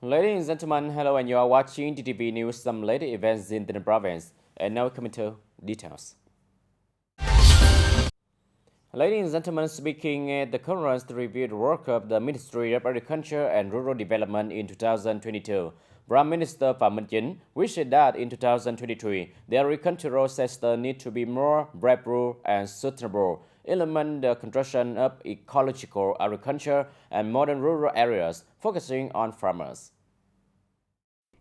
Ladies and gentlemen, hello, and you are watching TTV News, some latest events in the province. And now coming to details. Ladies and gentlemen, speaking at the conference to review the work of the Ministry of Agriculture and Rural Development in 2022, Prime Minister Phạm Minh Chính said that in 2023, the agricultural sector needs to be more breakthrough and sustainable, implement the construction of ecological agriculture and modern rural areas, focusing on farmers.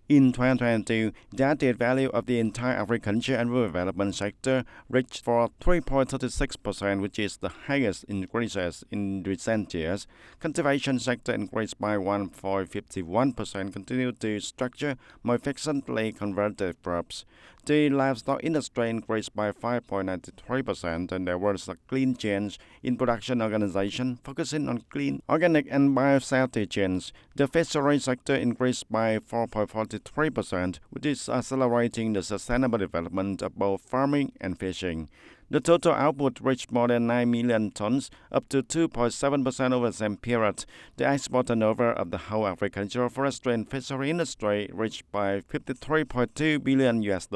In 2022, the added value of the entire agriculture and rural development sector reached for 3.36%, which is the highest increases in recent years. Cultivation sector increased by 1.51%, continued to structure more efficiently converted crops. The livestock industry increased by 5.93%, and there was a clean change in production organization, focusing on clean, organic, and biosafety chains. The fishery sector increased by 4.43%, which is accelerating the sustainable development of both farming and fishing. The total output reached more than 9 million tons, up to 2.7% over the same period. The export turnover of the whole agricultural, forestry, and fishery industry reached by 53.2 billion US.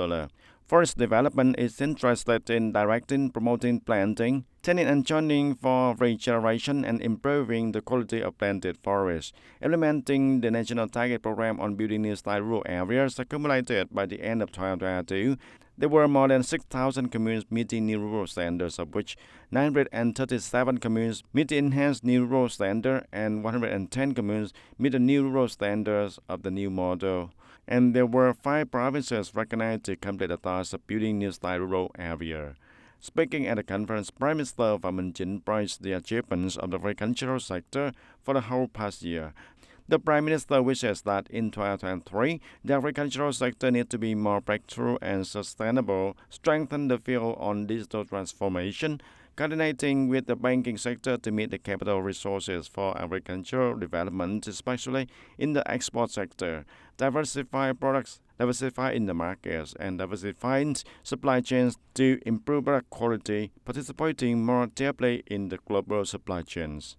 Forest development is interested in directing, promoting planting, tending and joining for regeneration and improving the quality of planted forests, implementing the national target program on building new style rural areas accumulated by the end of 2022. There were more than 6,000 communes meeting new rural standards, of which 937 communes meet the enhanced new rural standard and 110 communes meet the new rural standards of the new model. And there were 5 provinces recognized to complete the task of building new style rural area. Speaking at the conference, Prime Minister Phạm Minh Chính praised the achievements of the agricultural sector for the whole past year. The Prime Minister wishes that in 2023, the agricultural sector needs to be more breakthrough and sustainable, strengthen the field on digital transformation, coordinating with the banking sector to meet the capital resources for agricultural development, especially in the export sector, diversify products, diversify in the markets, and diversifying supply chains to improve product quality, participating more deeply in the global supply chains.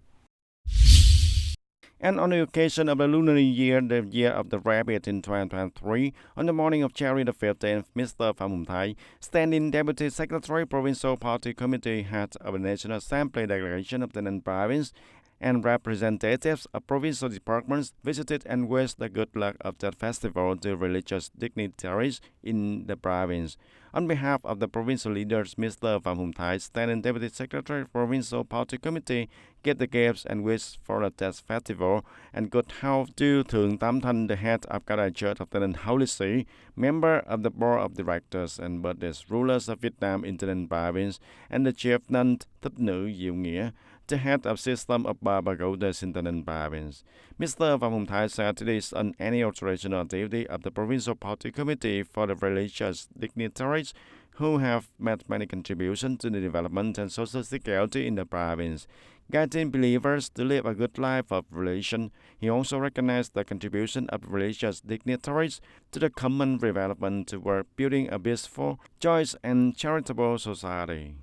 And on the occasion of the lunar new year, the year of the rabbit in 2023, on the morning of January the 15th, Mr. Phạm Hùng Thái, standing Deputy Secretary, Provincial Party Committee, head of the National Assembly Delegation of the Ninh Province, and representatives of provincial departments visited and wished the good luck of that festival to religious dignitaries in the province. On behalf of the provincial leaders, Mr. Phạm Hùng Thái, standing Deputy Secretary, Provincial Party Committee, gave the gifts and wished for a Tết festival and good health to Thượng Tam Thanh, the head of Catholic Church of the Ninh Holy See, member of the Board of Directors and Buddhist rulers of Vietnam in the Ninh Province, and the Chief Nun Thích Nữ Diệu Nghĩa, the head of system of Baba Goddess in the Ninh Province. Mr. Phạm Hùng Thái said it is an annual traditional activity of the Provincial Party Committee for the religious dignitaries who have made many contributions to the development and social security in the province, guiding believers to live a good life of religion. He also recognized the contribution of religious dignitaries to the common development toward building a peaceful, joyous, and charitable society.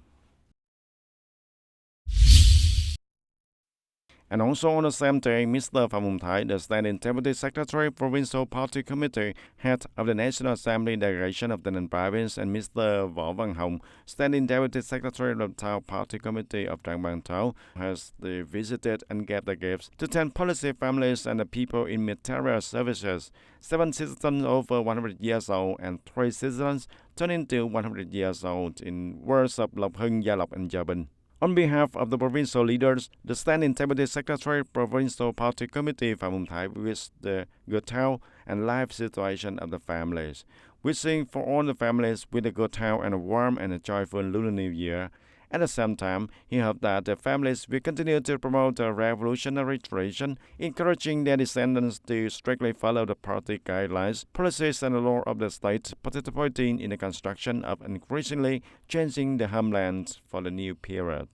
And also on the same day, Mr. Phạm Hùng Thái, the standing Deputy Secretary, Provincial Party Committee, head of the National Assembly Delegation of the Ninh Province, and Mr. Võ Văn Hồng, standing Deputy Secretary of the Thao Party Committee of Trang Bang Thao, has visited and gave the gifts to 10 policy families and the people in material services, 7 citizens over 100 years old, and 3 citizens turning to 100 years old in words of Lộc Hưng, Gia Lộc, and Gia Bình. On behalf of the provincial leaders, the standing Deputy Secretary, Provincial Party Committee, Phạm Hùng Thái, wished the good health and life situation of the families, wishing for all the families with a good health and a warm and a joyful Lunar New Year. At the same time, he hoped that the families will continue to promote a revolutionary tradition, encouraging their descendants to strictly follow the party guidelines, policies, and the law of the state, participating in the construction of increasingly changing the homeland for the new period.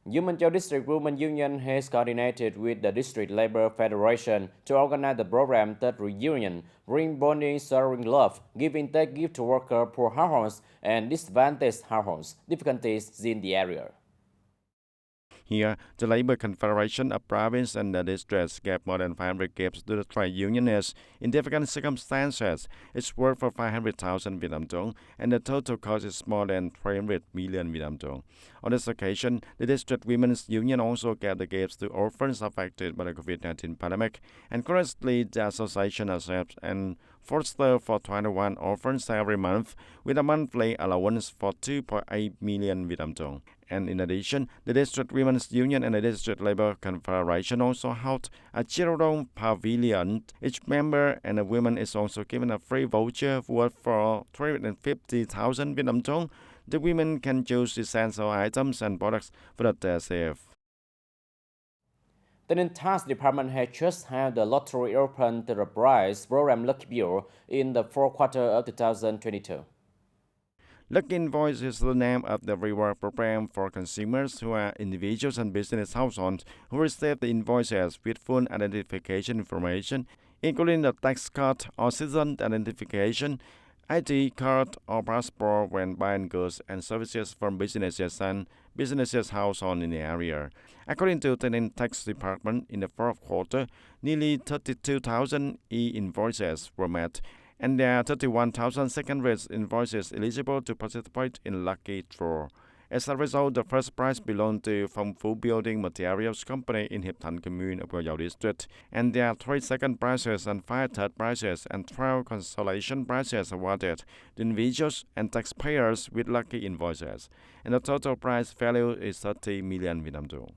Human District Women Union has coordinated with the District Labor Federation to organize the program Tết Reunion, Bring Bonding, Sharing Love, Giving Tết Gift to Worker, Poor Households, and Disadvantaged Households, difficulties in the area. Here, the Labor Confederation of Province and the districts gave more than 500 gifts to the trade unionists in difficult circumstances. It's worth for 500,000 Vietnam dong, and the total cost is more than 300 million Vietnam dong. On this occasion, the district women's union also gave the gifts to orphans affected by the COVID-19 pandemic, and currently the association accepts and foster for 21 orphans every month with a monthly allowance for 2.8 million Vietnam dong. And in addition, the District Women's Union and the District Labor Confederation also held a children's pavilion. Each member and a woman is also given a free voucher worth for 350,000 Vietnam dong. The women can choose essential items and products for their save. The TayNinhTV Tax Department has just had the lottery open to the prize program Lucky Bureau in the fourth quarter of 2022. Lucky Invoice is the name of the reward program for consumers who are individuals and business households who receive the invoices with full identification information, including the tax card or citizen identification, ID card or passport when buying goods and services from businesses and businesses households in the area. According to the TayNinhTV Tax Department, in the fourth quarter, nearly 32,000 e-invoices were met, and there are 31,000 second-rate invoices eligible to participate in Lucky Draw. As a result, the first prize belonged to Phong Phú Building Materials Company in Hiệp Thành Commune of Go Dao District, and there are 3 second prizes and 5 third prizes and 12 consolation prizes awarded to individuals and taxpayers with lucky invoices, and the total prize value is 30 million Vietnam dong.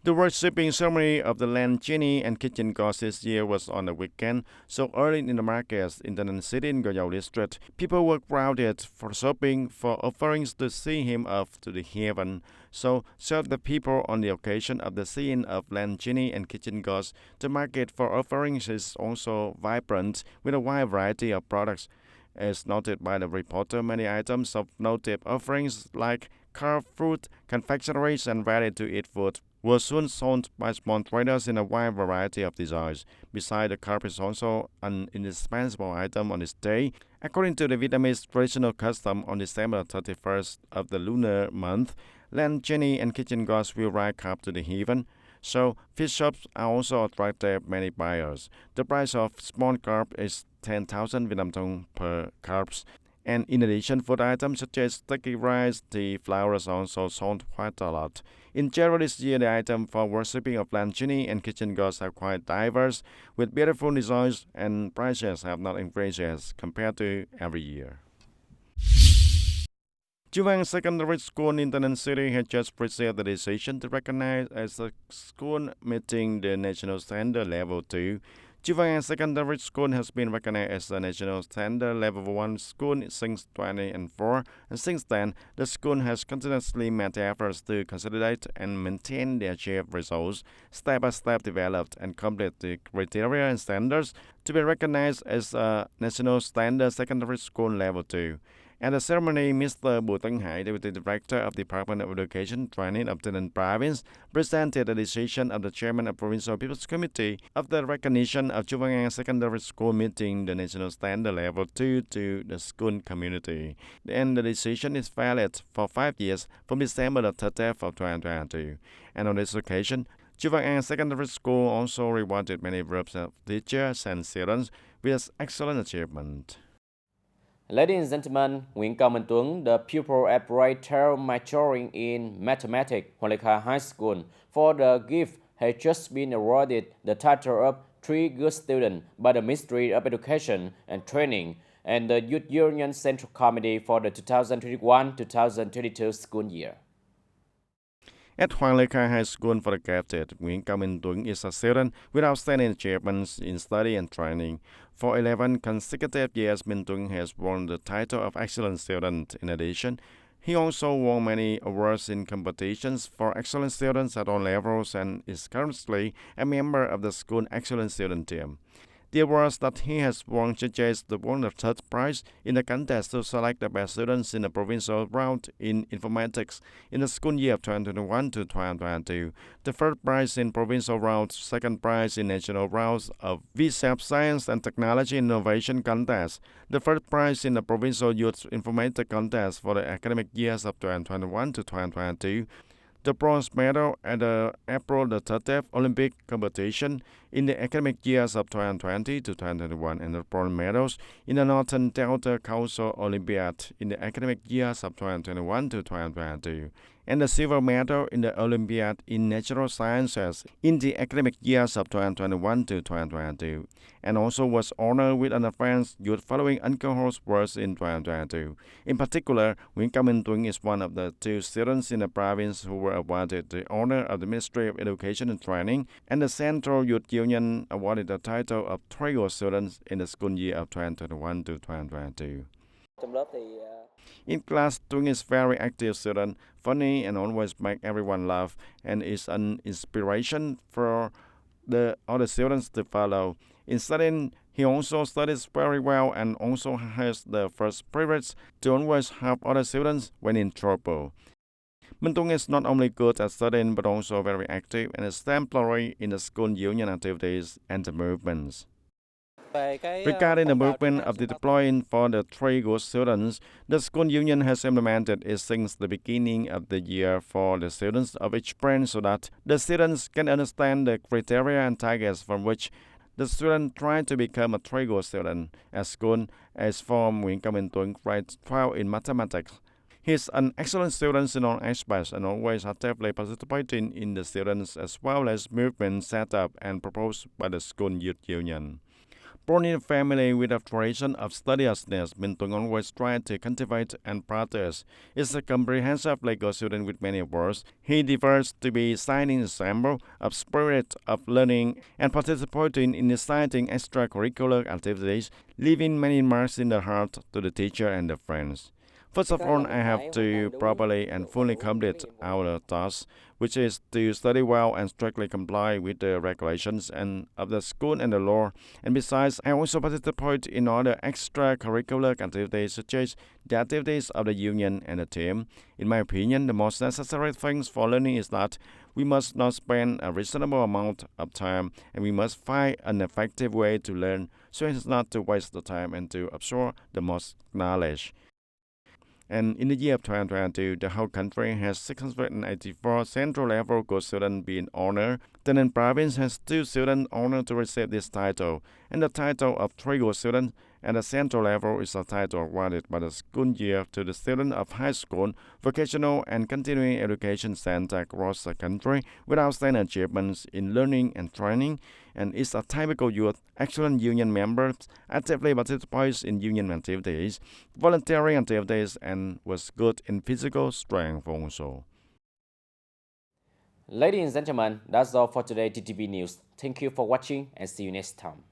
The worshipping ceremony of the lamp genie and kitchen gods this year was on a weekend, so early in the markets in the city in Go Dao District, people were crowded for shopping for offerings to see him up to the heaven. So serve the people on the occasion of the seeing of lamp genie and kitchen gods. The market for offerings is also vibrant with a wide variety of products. As noted by the reporter, many items of noted offerings like carved fruit, confectioneries, and ready-to-eat food were soon sold by small traders in a wide variety of designs. Besides, the carp is also an indispensable item on this day. According to the Vietnamese traditional custom, on December 31st of the lunar month, lamp genie and kitchen gods will ride carp to the heaven. So, fish shops are also attracted many buyers. The price of small carp is 10,000 Vietnam dong per carps. And in addition, food items such as sticky rice, tea, flowers are also sold quite a lot. In general, this year, the items for worshipping of lamp genie and kitchen gods are quite diverse, with beautiful designs, and prices have not increased as compared to every year. Chu Vang Secondary School in Tân An City has just received the decision to recognize as a school meeting the national standard level 2. Chu Vang Secondary School has been recognized as a national standard level 1 school since 2004, and since then, the school has continuously made efforts to consolidate and maintain the achieved results, step by step developed and complete the criteria and standards to be recognized as a national standard secondary school level 2. At the ceremony, Mr. Bùi Tấn Hải, Deputy Director of the Department of Education Training of Tân An Province, presented the decision of the Chairman of Provincial People's Committee of the recognition of Chu Vang Secondary School meeting the national standard level 2 to the school community. And the decision is valid for 5 years from December the 30th of 2022. And on this occasion, Chu Vang Secondary School also rewarded many groups of teachers and students with excellent achievement. Ladies and gentlemen, Nguyễn Cao Minh Tuấn, the pupil at writer maturing in mathematics, Hoàng Lê Kha High School, for the gift has just been awarded the title of 3 Good Student by the Ministry of Education and Training and the Youth Union Central Committee for the 2021-2022 school year. At Hoàng Lê Kha High School for the gifted, Nguyễn Cao Minh Tuấn is a student with outstanding achievements in study and training. For 11 consecutive years, Minh Tuấn has won the title of Excellent Student. In addition, he also won many awards in competitions for excellent students at all levels and is currently a member of the school Excellent Student team. The awards that he has won suggest the won the third prize in the contest to select the best students in the provincial round in informatics in the school year of 2021 to 2022. The third prize in provincial round, second prize in national rounds of VSAP Science and Technology Innovation Contest, the third prize in the provincial youth informatics contest for the academic years of 2021 to 2022. The bronze medal at the April the 30th Olympic competition in the academic years of 2020 to 2021 and the bronze medals in the Northern Delta Council Olympiad in the academic years of 2021 to 2022 and the silver medal in the Olympiad in Natural Sciences in the academic years of 2021 to 2022, and also was honored with an advanced youth following Alcohol's words in 2022. In particular, Nguyễn Cao Minh Tuấn is one of the two students in the province who were awarded the honor of the Ministry of Education and Training, and the Central Youth Union awarded the title of Trial Students in the school year of 2021 to 2022. In class, Tuấn is very active student, funny and always make everyone laugh, and is an inspiration for the other students to follow. In studying, he also studies very well and also has the first spirit to always help other students when in trouble. Minh Tuấn is not only good at studying but also very active and exemplary in the school union activities and the movements. Regarding the movement of the deploying for the three good students, the school union has implemented it since the beginning of the year for the students of each branch so that the students can understand the criteria and targets from which the student try to become a three good student at school, as for Nguyễn Cao Minh Tuấn, grade 12 in mathematics. He is an excellent student in all aspects and always actively participating in the students as well as movements set up and proposed by the school youth union. Born in a family with a tradition of studiousness, Minh Tuấn always tried to cultivate and practice. He's a comprehensive legal student with many awards. He deserves to be a shining example of spirit of learning and participating in exciting extracurricular activities, leaving many marks in the heart to the teacher and the friends. First of all, I have to properly and fully complete our task, which is to study well and strictly comply with the regulations and of the school and the law. And besides, I also participate in other extracurricular activities such as the activities of the union and the team. In my opinion, the most necessary things for learning is that we must not spend a reasonable amount of time, and we must find an effective way to learn so as not to waste the time and to absorb the most knowledge. And in the year of 2022, the whole country has 684 central-level good students being honored. The Ninh province has 2 students honored to receive this title, and the title of 3 good students at the central level is a title awarded by the school year to the students of high school, vocational and continuing education center across the country with outstanding achievements in learning and training, and is a typical youth, excellent union member, actively participates in union activities, volunteering activities, and was good in physical strength also. Ladies and gentlemen, that's all for today TTV News. Thank you for watching and see you next time.